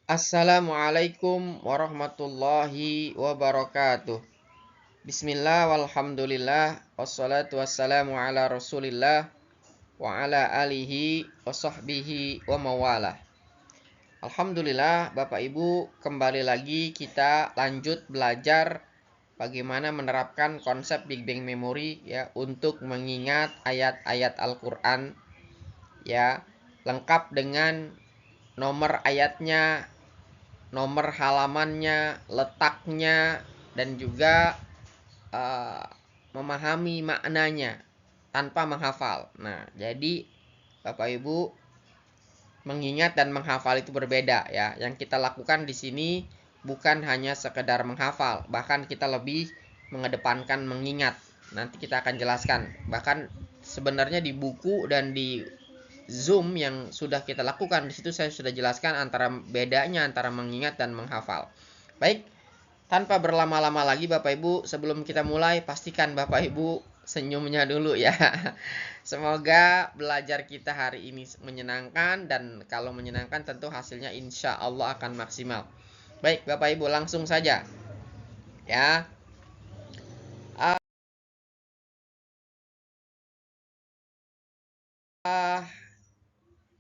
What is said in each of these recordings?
Assalamualaikum warahmatullahi wabarakatuh. Bismillah walhamdulillah wassalatu wassalamu ala rasulillah wa ala alihi wa sahbihi wa mawalah. Alhamdulillah Bapak Ibu, kembali lagi kita lanjut belajar bagaimana menerapkan konsep Big Bang Memory ya untuk mengingat ayat-ayat Al-Qur'an ya, lengkap dengan nomor ayatnya, nomor halamannya, letaknya, dan juga memahami maknanya tanpa menghafal. Nah, jadi Bapak Ibu, mengingat dan menghafal itu berbeda ya. Yang kita lakukan di sini bukan hanya sekedar menghafal, bahkan kita lebih mengedepankan mengingat. Nanti kita akan jelaskan. Bahkan sebenarnya di buku dan di Zoom yang sudah kita lakukan, di situ saya sudah jelaskan antara bedanya antara mengingat dan menghafal. Baik, tanpa berlama-lama lagi Bapak Ibu, sebelum kita mulai pastikan Bapak Ibu senyumnya dulu ya. Semoga belajar kita hari ini menyenangkan, dan kalau menyenangkan tentu hasilnya insya Allah akan maksimal. Baik Bapak Ibu, langsung saja ya.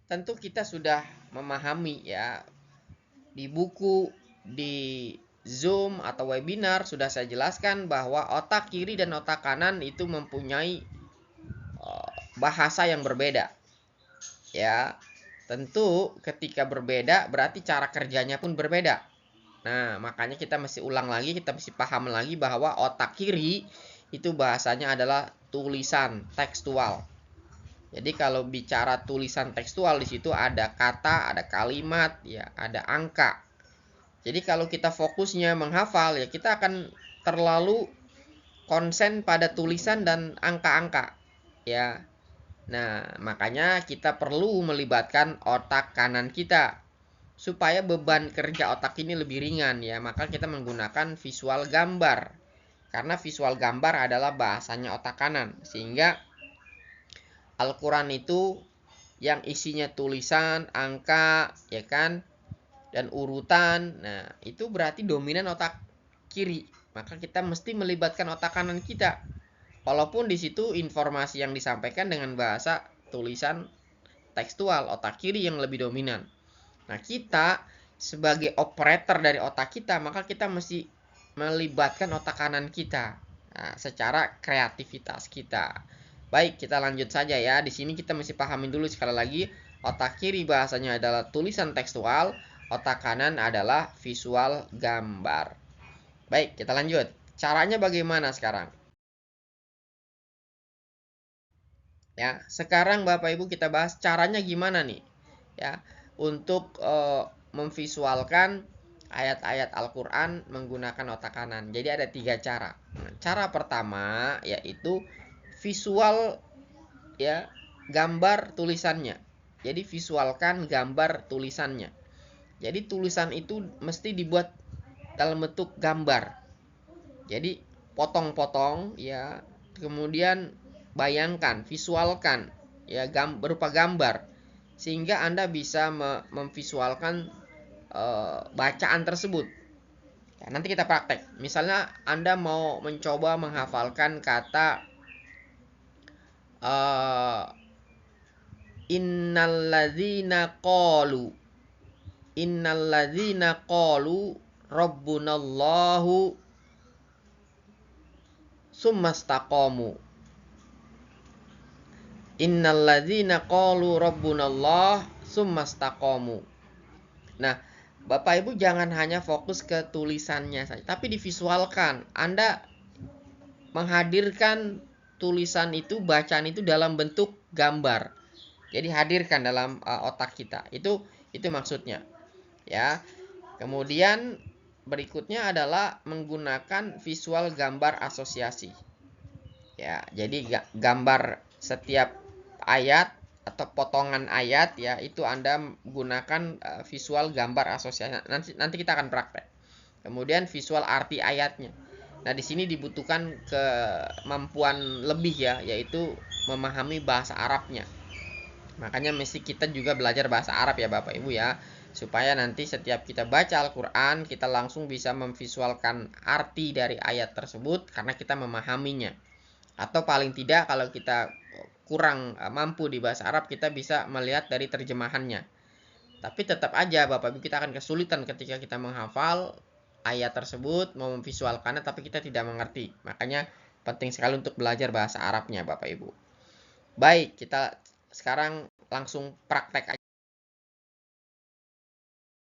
Tentu kita sudah memahami ya, di buku, di Zoom atau webinar sudah saya jelaskan bahwa otak kiri dan otak kanan itu mempunyai bahasa yang berbeda. Ya, tentu ketika berbeda berarti cara kerjanya pun berbeda. Nah, makanya kita mesti ulang lagi, kita mesti paham lagi bahwa otak kiri itu bahasanya adalah tulisan tekstual. Jadi kalau bicara tulisan tekstual, di situ ada kata, ada kalimat, ya, ada angka. Jadi kalau kita fokusnya menghafal, ya kita akan terlalu konsen pada tulisan dan angka-angka, ya. Nah, makanya kita perlu melibatkan otak kanan kita supaya beban kerja otak ini lebih ringan ya. Maka kita menggunakan visual gambar. Karena visual gambar adalah bahasanya otak kanan, sehingga Al-Quran itu yang isinya tulisan, angka, ya kan, dan urutan. Nah, itu berarti dominan otak kiri. Maka kita mesti melibatkan otak kanan kita. Walaupun di situ informasi yang disampaikan dengan bahasa tulisan tekstual, otak kiri yang lebih dominan. Nah, kita sebagai operator dari otak kita, maka kita mesti melibatkan otak kanan kita. Nah, secara kreativitas kita. Baik, kita lanjut saja ya. Di sini kita mesti pahamin dulu sekali lagi, otak kiri bahasanya adalah tulisan tekstual, otak kanan adalah visual gambar. Baik, kita lanjut. Caranya bagaimana sekarang? Ya, sekarang Bapak Ibu kita bahas caranya gimana nih? Ya, untuk memvisualkan ayat-ayat Al-Quran menggunakan otak kanan. Jadi ada 3 cara. Nah, cara pertama yaitu visual ya, gambar tulisannya. Jadi visualkan gambar tulisannya. Jadi tulisan itu mesti dibuat dalam bentuk gambar. Jadi potong-potong ya, kemudian bayangkan, visualkan ya, berupa gambar, sehingga Anda bisa memvisualkan bacaan tersebut. Ya, nanti kita praktek. Misalnya Anda mau mencoba menghafalkan kata innalladzina qalu rabbunallahu summastaqamu. Innalladzina qalu rabbunallah summastaqamu. Nah, Bapak Ibu jangan hanya fokus ke tulisannya saja, tapi divisualkan. Anda menghadirkan tulisan itu, bacaan itu dalam bentuk gambar. Jadi hadirkan dalam otak kita. Itu maksudnya. Ya. Kemudian berikutnya adalah menggunakan visual gambar asosiasi. Ya, jadi gambar setiap ayat atau potongan ayat ya, itu Anda gunakan visual gambar asosiasi. Nanti kita akan praktek. Kemudian visual arti ayatnya. Nah, di sini dibutuhkan kemampuan lebih ya, yaitu memahami bahasa Arabnya. Makanya mesti kita juga belajar bahasa Arab ya Bapak Ibu ya, supaya nanti setiap kita baca Al-Quran kita langsung bisa memvisualkan arti dari ayat tersebut karena kita memahaminya. Atau paling tidak kalau kita kurang mampu di bahasa Arab, kita bisa melihat dari terjemahannya. Tapi tetap aja Bapak Ibu, kita akan kesulitan ketika kita menghafal ayat tersebut, mau memvisualkannya tapi kita tidak mengerti. Makanya penting sekali untuk belajar bahasa Arabnya Bapak Ibu. Baik, kita sekarang langsung praktek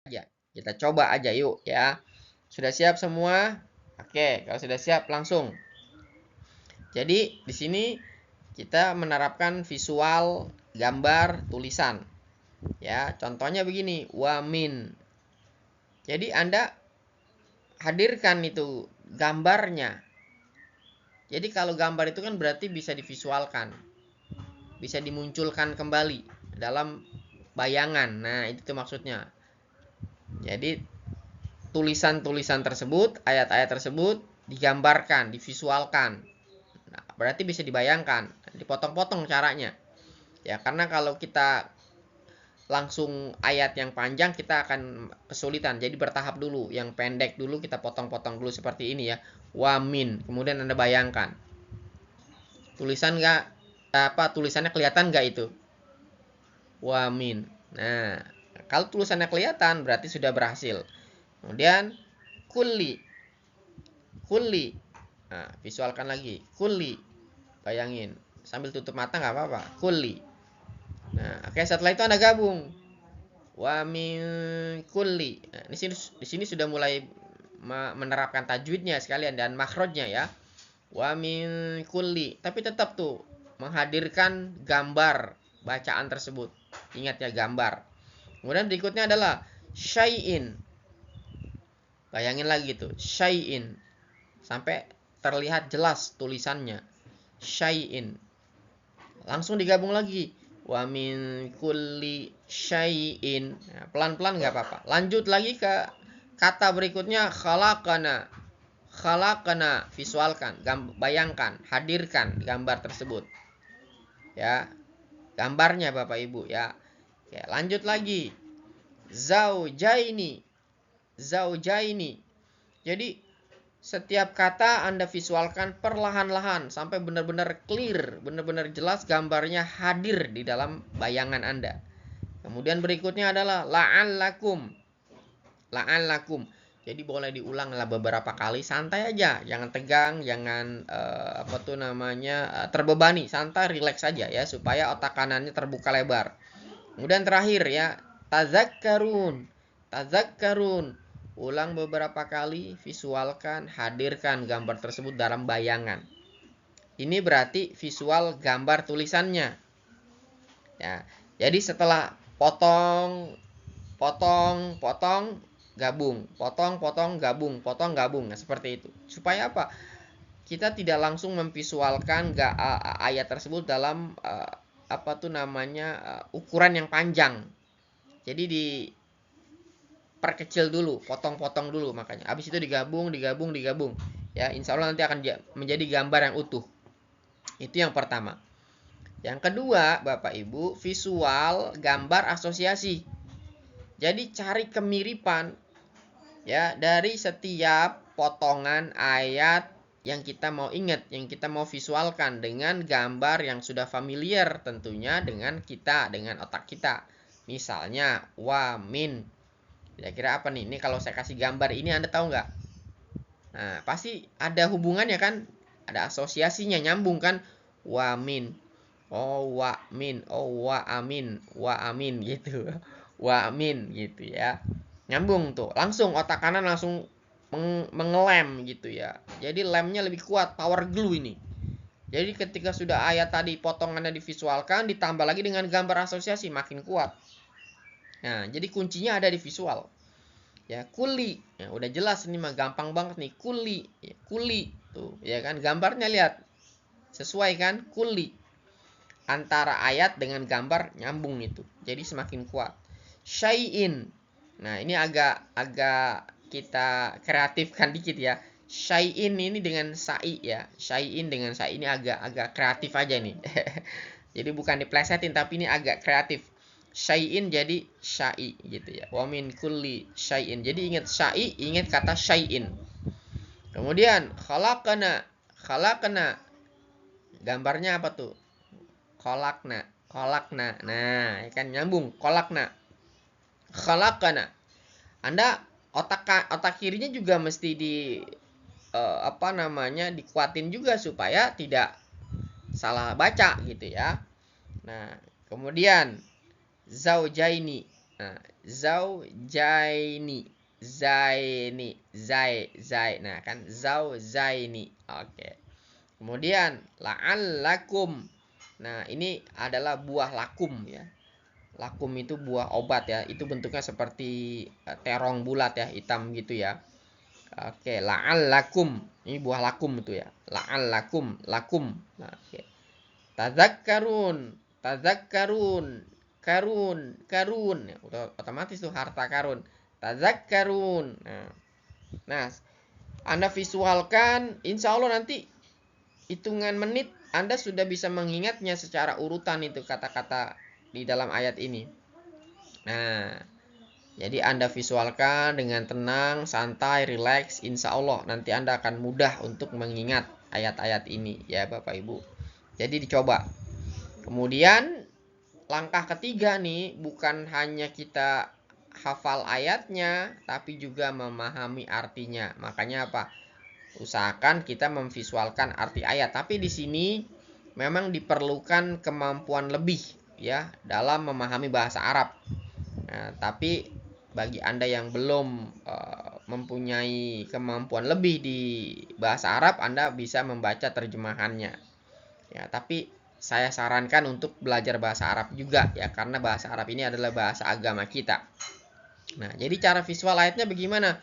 aja. Kita coba aja yuk ya. Sudah siap semua? Oke, kalau sudah siap langsung. Jadi di sini kita menerapkan visual, gambar, tulisan. Ya, contohnya begini, wamin. Jadi Anda hadirkan itu gambarnya. Jadi kalau gambar itu kan berarti bisa divisualkan, bisa dimunculkan kembali dalam bayangan. Nah, itu tuh maksudnya. Jadi tulisan-tulisan tersebut, ayat-ayat tersebut digambarkan, divisualkan. Nah, berarti bisa dibayangkan, dipotong-potong caranya. Ya, karena kalau kita langsung ayat yang panjang kita akan kesulitan. Jadi bertahap dulu, yang pendek dulu kita potong-potong dulu seperti ini ya. Wamin. Kemudian Anda bayangkan. Tulisannya kelihatan nggak itu? Wamin. Nah, kalau tulisannya kelihatan berarti sudah berhasil. Kemudian kulli. Kulli. Nah, visualkan lagi. Kulli. Bayangin. Sambil tutup mata nggak apa-apa. Kulli. Nah, oke, setelah itu Anda gabung. Wa min kulli. Nah, di sini sudah mulai menerapkan tajwidnya sekalian dan makhrajnya ya. Wa min kulli. Tapi tetap tuh menghadirkan gambar bacaan tersebut. Ingat ya, gambar. Kemudian berikutnya adalah syai'in. Bayangin lagi tuh, syai'in. Sampai terlihat jelas tulisannya. Syai'in. Langsung digabung lagi. Wa min kulli syai'in. Nah, pelan-pelan nggak apa-apa. Lanjut lagi ke kata berikutnya, khalaqana. Khalaqana, visualkan, bayangkan, hadirkan gambar tersebut. Ya. Gambarnya Bapak Ibu ya. Oke, lanjut lagi. Zaujaini. Zaujaini. Jadi setiap kata Anda visualkan perlahan-lahan sampai benar-benar clear, benar-benar jelas gambarnya hadir di dalam bayangan Anda. Kemudian berikutnya adalah la'allakum. La'allakum. Jadi boleh diulang lah beberapa kali, santai aja, jangan tegang, jangan terbebani, santai, rileks saja ya supaya otak kanannya terbuka lebar. Kemudian terakhir ya, tazakkarun. Tazakkarun. Ulang beberapa kali, visualkan, hadirkan gambar tersebut dalam bayangan. Ini berarti visual gambar tulisannya. Ya. Jadi setelah potong, gabung, potong, gabung. Nah, seperti itu. Supaya apa? Kita tidak langsung memvisualkan ayat tersebut dalam ukuran yang panjang. Jadi diperkecil dulu, potong-potong dulu makanya. Habis itu digabung. Ya, insya Allah nanti akan menjadi gambar yang utuh. Itu yang pertama. Yang kedua, Bapak Ibu, visual gambar asosiasi. Jadi cari kemiripan ya dari setiap potongan ayat yang kita mau ingat, yang kita mau visualkan dengan gambar yang sudah familiar tentunya dengan kita, dengan otak kita. Misalnya wamin. Kira-kira apa nih? Ini kalau saya kasih gambar ini Anda tahu nggak? Nah, pasti ada hubungannya kan? Ada asosiasinya, nyambung kan? Wamin. Oh, wamin. Oh, wa amin gitu. Wamin gitu ya. Nyambung tuh. Langsung otak kanan langsung mengelem gitu ya. Jadi lemnya lebih kuat, power glue ini. Jadi ketika sudah ayat tadi potongannya divisualkan, ditambah lagi dengan gambar asosiasi, makin kuat. Nah, jadi kuncinya ada di visual. Ya, kuli. Ya, udah jelas ini mah gampang banget nih, kuli. Ya, kuli tuh, ya kan gambarnya lihat. Sesuai kan? Kuli. Antara ayat dengan gambar nyambung itu. Jadi semakin kuat. Syai'in. Nah, ini agak kita kreatifkan dikit ya. Syai'in ini dengan sa'i ya. Syai'in dengan sa'i ini agak kreatif aja nih. Jadi bukan diplesetin, tapi ini agak kreatif. Syai'in jadi syai gitu ya. Wa min kulli syai'in. Jadi ingat syai, ingat kata syai'in. Kemudian khalaqana. Khalaqana. Gambarnya apa tuh? Khalaqna. Khalaqna. Nah, ya kan nyambung. Khalaqna. Khalaqana. Anda otak kirinya juga mesti dikuatin juga supaya tidak salah baca gitu ya. Nah, kemudian zaujaini. Nah, zaujaini. Zai. Nah, kan zaujaini. Oke. Kemudian la'allakum. Nah, ini adalah buah lakum ya. Lakum itu buah obat ya. Itu bentuknya seperti terong bulat ya, hitam gitu ya. Oke, la'allakum. Ini buah lakum itu ya. La'allakum, lakum. Nah, oke. Tadzakkarun. Karun. Ya, otomatis tuh harta karun. Tadzakkarun. Nah, Anda visualkan, insya Allah nanti hitungan menit Anda sudah bisa mengingatnya secara urutan itu kata-kata di dalam ayat ini. Nah, jadi Anda visualkan dengan tenang, santai, rileks, insya Allah nanti Anda akan mudah untuk mengingat ayat-ayat ini ya Bapak Ibu. Jadi dicoba. Kemudian langkah ketiga nih, bukan hanya kita hafal ayatnya, tapi juga memahami artinya. Makanya apa? Usahakan kita memvisualkan arti ayat. Tapi di sini memang diperlukan kemampuan lebih ya dalam memahami bahasa Arab. Nah, tapi bagi Anda yang belum mempunyai kemampuan lebih di bahasa Arab, Anda bisa membaca terjemahannya. Ya, tapi saya sarankan untuk belajar bahasa Arab juga ya, karena bahasa Arab ini adalah bahasa agama kita. Nah, jadi cara visual ayatnya bagaimana?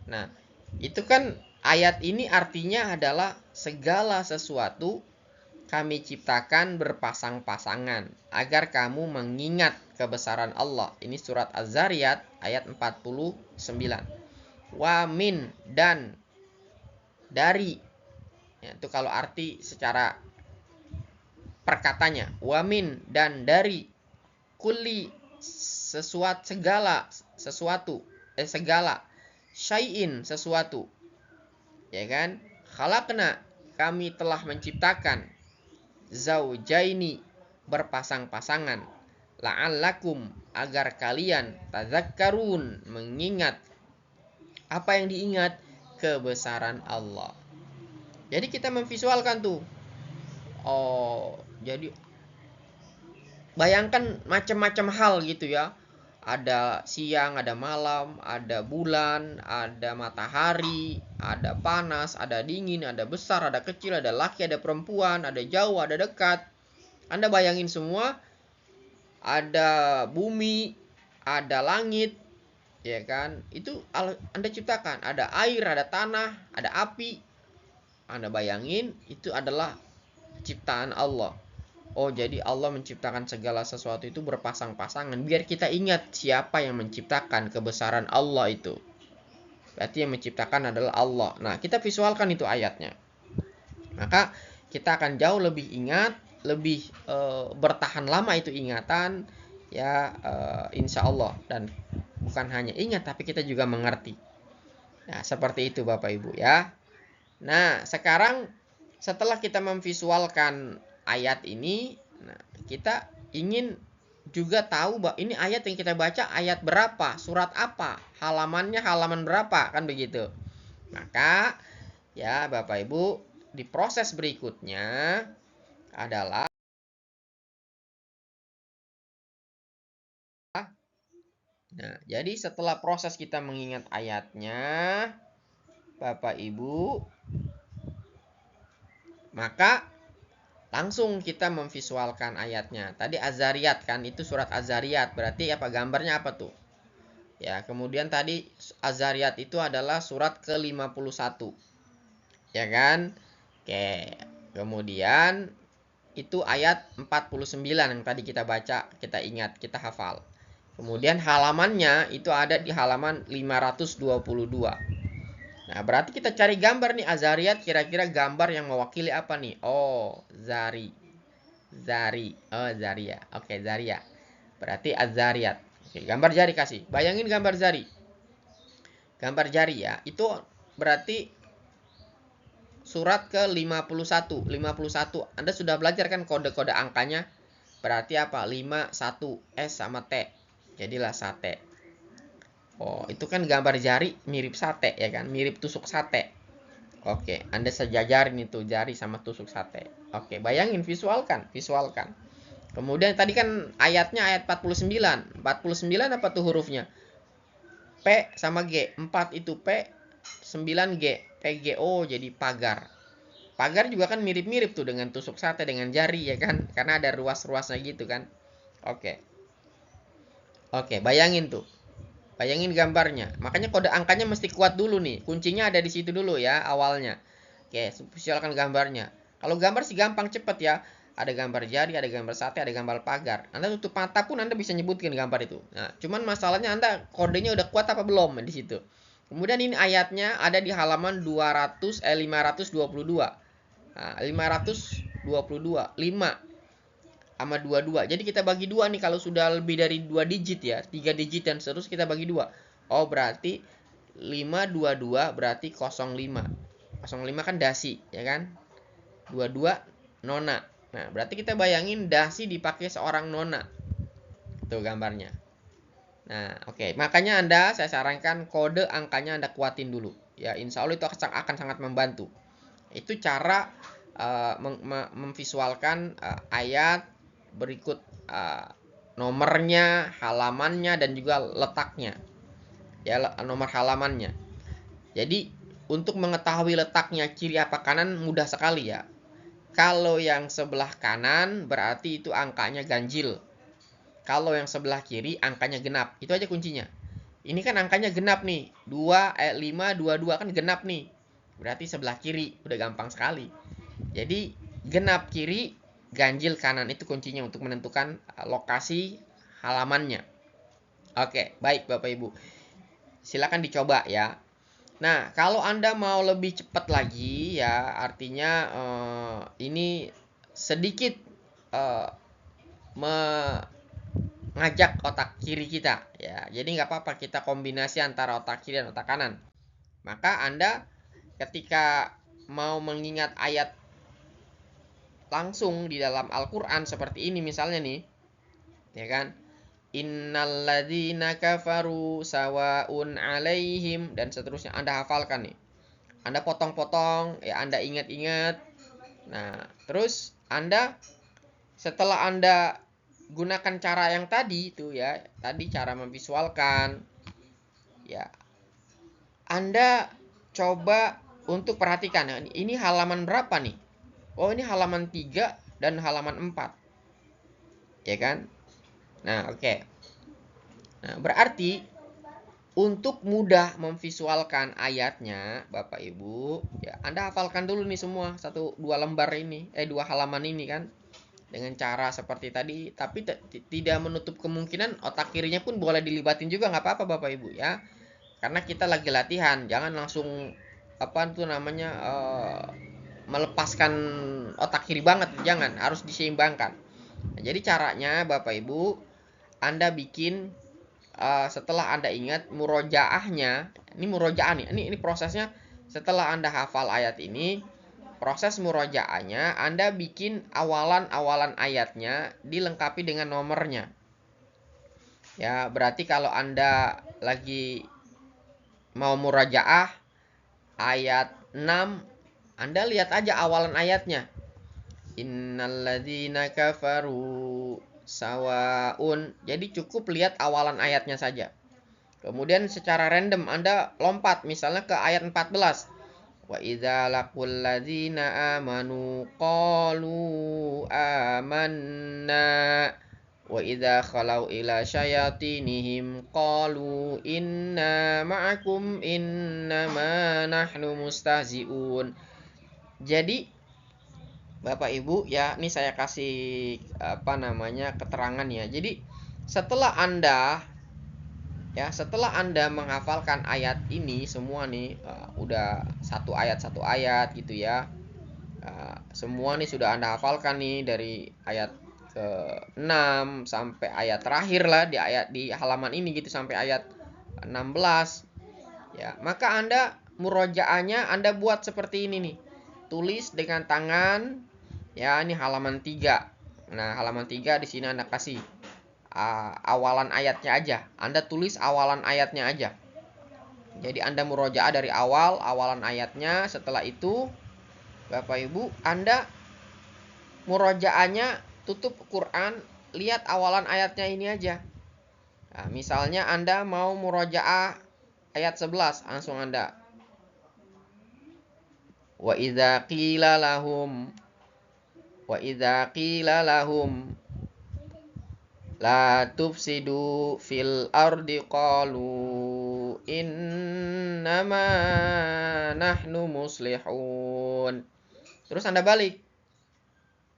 Nah, itu kan ayat ini artinya adalah segala sesuatu kami ciptakan berpasang-pasangan agar kamu mengingat kebesaran Allah. Ini surat Az-Zariyat ayat 49. Wa min, dan dari. Ya, itu kalau arti secara perkatanya. Wa min, dan dari. Kulli, segala. Syai'in, sesuatu. Ya kan? Khalaqna, kami telah menciptakan. Zaujaini, berpasang-pasangan. La'allakum, agar kalian tadzakkarun, mengingat. Apa yang diingat? Kebesaran Allah. Jadi kita memvisualkan tuh. Oh, jadi bayangkan macam-macam hal gitu ya. Ada siang, ada malam, ada bulan, ada matahari, ada panas, ada dingin, ada besar, ada kecil, ada laki, ada perempuan, ada jauh, ada dekat. Anda bayangin semua, ada bumi, ada langit, ya kan? Itu Anda ciptakan. Ada air, ada tanah, ada api. Anda bayangin, itu adalah ciptaan Allah. Oh, jadi Allah menciptakan segala sesuatu itu berpasang-pasangan. Biar kita ingat siapa yang menciptakan, kebesaran Allah itu. Berarti yang menciptakan adalah Allah. Nah, kita visualkan itu ayatnya. Maka kita akan jauh lebih ingat, lebih bertahan lama itu ingatan. Ya, insya Allah. Dan bukan hanya ingat, tapi kita juga mengerti. Nah, seperti itu Bapak Ibu ya. Nah, sekarang setelah kita memvisualkan ayat ini, nah, kita ingin juga tahu bahwa ini ayat yang kita baca ayat berapa, surat apa, halamannya halaman berapa, kan begitu. Maka ya Bapak Ibu, di proses berikutnya adalah nah, jadi setelah proses kita mengingat ayatnya Bapak Ibu, maka langsung kita memvisualkan ayatnya. Tadi Az-Zariyat kan, itu surat Az-Zariyat. Berarti apa gambarnya apa tuh? Ya, kemudian tadi Az-Zariyat itu adalah surat ke-51. Ya kan? Oke. Kemudian itu ayat 49 yang tadi kita baca, kita ingat, kita hafal. Kemudian halamannya itu ada di halaman 522. Nah, berarti kita cari gambar nih Az-Zariyat, kira-kira gambar yang mewakili apa nih? Oh, Zari. Zari. Oh, Zaria. Oke, Zaria. Berarti Az-Zariyat. Oke, gambar jari kasih. Bayangin gambar jari. Gambar jari ya. Itu berarti surat ke 51. 51. Anda sudah belajar kan kode-kode angkanya? Berarti apa? 5, 1, S sama T. Jadilah sate. Oh, itu kan gambar jari mirip sate ya kan? Mirip tusuk sate. Oke, Anda sejajarin itu jari sama tusuk sate. Oke, bayangin, visualkan, visualkan. Kemudian tadi kan ayatnya ayat 49. 49 apa tuh hurufnya? P sama G. 4 itu P, 9 G. PGO jadi pagar. Pagar juga kan mirip-mirip tuh dengan tusuk sate dengan jari ya kan? Karena ada ruas-ruasnya gitu kan. Oke. Oke, bayangin tuh. Bayangin gambarnya. Makanya kode angkanya mesti kuat dulu nih. Kuncinya ada di situ dulu ya awalnya. Oke, visualkan gambarnya. Kalau gambar sih gampang cepet ya. Ada gambar jari, ada gambar sate, ada gambar pagar. Anda tutup mata pun Anda bisa nyebutkan gambar itu. Nah, cuman masalahnya Anda kodenya udah kuat apa belum di situ. Kemudian ini ayatnya ada di halaman 522. Nah, 522, 5 sama 22. Jadi kita bagi dua nih kalau sudah lebih dari 2 digit ya, 3 digit dan seterusnya kita bagi dua. Oh, berarti 522 berarti 05. 05 kan dasi, ya kan? 22 nona. Nah, berarti kita bayangin dasi dipakai seorang nona. Tuh gambarnya. Nah, oke. Makanya saya sarankan kode angkanya Anda kuatin dulu. Ya, insya Allah itu akan sangat membantu. Itu cara memvisualkan ayat berikut nomornya, halamannya, dan juga letaknya. Ya, nomor halamannya. Jadi, untuk mengetahui letaknya kiri apa kanan mudah sekali ya. Kalau yang sebelah kanan berarti itu angkanya ganjil. Kalau yang sebelah kiri angkanya genap. Itu aja kuncinya. Ini kan angkanya genap nih. 5, 22 kan genap nih. Berarti sebelah kiri. Udah gampang sekali. Jadi genap kiri, ganjil kanan, itu kuncinya untuk menentukan lokasi halamannya. Oke, baik Bapak Ibu. Silakan dicoba ya. Nah, kalau Anda mau lebih cepat lagi ya, artinya ini sedikit mengajak otak kiri kita ya. Jadi nggak apa-apa kita kombinasi antara otak kiri dan otak kanan. Maka Anda ketika mau mengingat ayat langsung di dalam Al-Quran seperti ini misalnya nih, ya kan? Innalladzina kafaru sawaun alaihim dan seterusnya Anda hafalkan nih. Anda potong-potong ya, Anda ingat-ingat. Nah, terus Anda setelah Anda gunakan cara yang tadi itu ya, tadi cara memvisualkan ya. Anda coba untuk perhatikan ya, ini halaman berapa nih? Oh, ini halaman 3 dan halaman 4. Ya kan? Nah, oke. Nah, berarti untuk mudah memvisualkan ayatnya, Bapak Ibu, ya Anda hafalkan dulu nih semua 2 lembar ini, 2 halaman ini kan. Dengan cara seperti tadi, tapi tidak menutup kemungkinan otak kirinya pun boleh dilibatin juga nggak apa-apa Bapak Ibu ya. Karena kita lagi latihan, jangan langsung melepaskan otak kiri banget, jangan, harus diseimbangkan. Nah, jadi caranya Bapak Ibu, Anda bikin setelah Anda ingat murojaahnya, ini murojaah nih, ini prosesnya setelah Anda hafal ayat ini, proses murojaahnya Anda bikin awalan-awalan ayatnya dilengkapi dengan nomornya. Ya, berarti kalau Anda lagi mau murojaah ayat 6, Anda lihat aja awalan ayatnya. Innalladzina kafaru sawaun. Jadi cukup lihat awalan ayatnya saja. Kemudian secara random Anda lompat misalnya ke ayat 14. Wa idza laqul ladzina amanu qalu amanna wa idza khalau ila syayatinihim qalu inna ma'akum innama nahnu mustahzi'un. Jadi Bapak Ibu ya, ini saya kasih keterangan ya. Jadi setelah Anda menghafalkan ayat ini semua nih, udah satu ayat gitu ya. Semua nih sudah Anda hafalkan nih dari ayat ke-6 sampai ayat terakhir lah di halaman ini gitu sampai ayat 16. Ya, maka Anda murojaahnya Anda buat seperti ini nih. Tulis dengan tangan. Ya, ini halaman 3. Nah, halaman 3 di sini Anda kasih awalan ayatnya aja. Anda tulis awalan ayatnya aja. Jadi Anda murojaah dari awalan ayatnya. Setelah itu Bapak Ibu, Anda murojaahnya tutup Quran, lihat awalan ayatnya ini aja. Nah, misalnya Anda mau murojaah ayat 11, langsung Anda wa idza qila lahum la tufsidu fil ardi qalu innama nahnu muslihun. Terus Anda balik.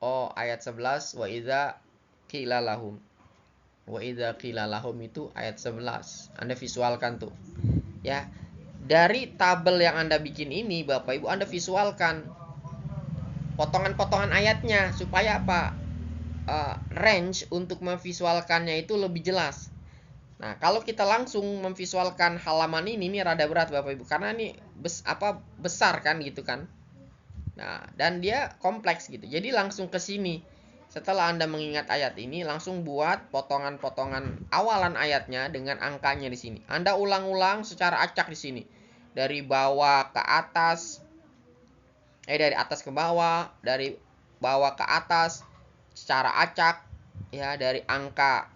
Oh, ayat 11 wa idza qila lahum. Wa idza qila lahum itu ayat 11. Anda visualkan tuh. Ya. Dari tabel yang Anda bikin ini, Bapak Ibu, Anda visualkan potongan-potongan ayatnya supaya apa? Range untuk memvisualkannya itu lebih jelas. Nah, kalau kita langsung memvisualkan halaman ini rada berat Bapak Ibu karena ini besar kan gitu kan. Nah, dan dia kompleks gitu. Jadi langsung ke sini. Setelah Anda mengingat ayat ini, langsung buat potongan-potongan awalan ayatnya dengan angkanya di sini. Anda ulang-ulang secara acak di sini. Dari bawah ke atas, dari atas ke bawah, dari bawah ke atas secara acak, ya, dari angka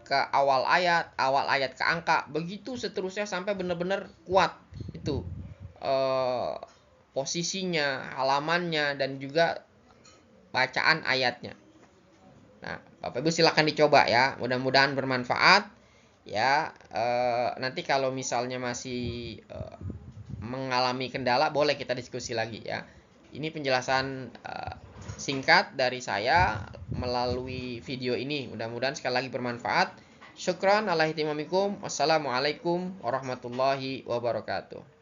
ke awal ayat ke angka, begitu seterusnya sampai benar-benar kuat itu posisinya, halamannya, dan juga bacaan ayatnya. Nah, Bapak Ibu silakan dicoba ya, mudah-mudahan bermanfaat ya. Nanti kalau misalnya masih mengalami kendala, boleh kita diskusi lagi ya. Ini penjelasan singkat dari saya melalui video ini. Mudah-mudahan sekali lagi bermanfaat. Syukran ala ihtimamikum. Wassalamualaikum warahmatullahi wabarakatuh.